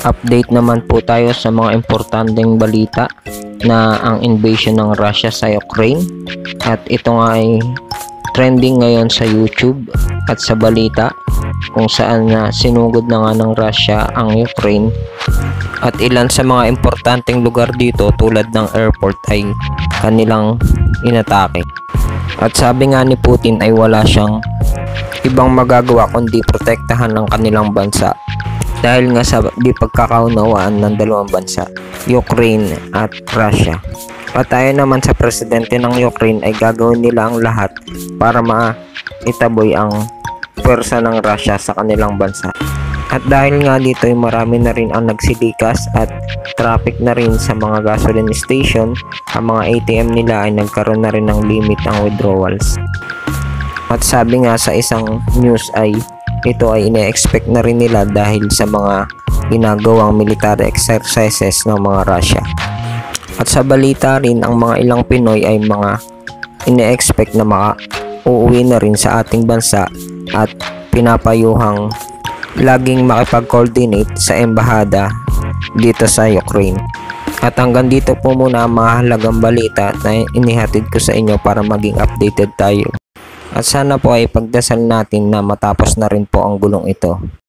Update naman po tayo sa mga importanteng balita na ang invasion ng Russia sa Ukraine, at ito nga ay trending ngayon sa YouTube at sa balita kung saan na sinugod na nga ng Russia ang Ukraine, at ilan sa mga importanteng lugar dito tulad ng airport ay kanilang inatake. At sabi nga ni Putin ay wala siyang ibang magagawa kundi protektahan ng kanilang bansa dahil nga sa di pagkakaunawaan ng dalawang bansa, Ukraine at Russia. At tayo naman sa presidente ng Ukraine ay gagawin nila ang lahat para maitaboy ang pwersa ng Russia sa kanilang bansa. At dahil nga dito ay marami na rin ang nagsilikas at traffic na rin sa mga gasoline station, ang mga ATM nila ay nagkaroon na rin ng limit ang withdrawals. At sabi nga sa isang news ay ito ay ine-expect na rin nila dahil sa mga ginagawang military exercises ng mga Russia. At sa balita rin, ang mga ilang Pinoy ay mga ine-expect na uuwi na rin sa ating bansa at pinapayuhang laging makipag-coordinate sa embahada dito sa Ukraine. At hanggang dito po muna ang mga halagang balita na inihatid ko sa inyo para maging updated tayo. At sana po ay pagdasal natin na matapos na rin po ang gulong ito.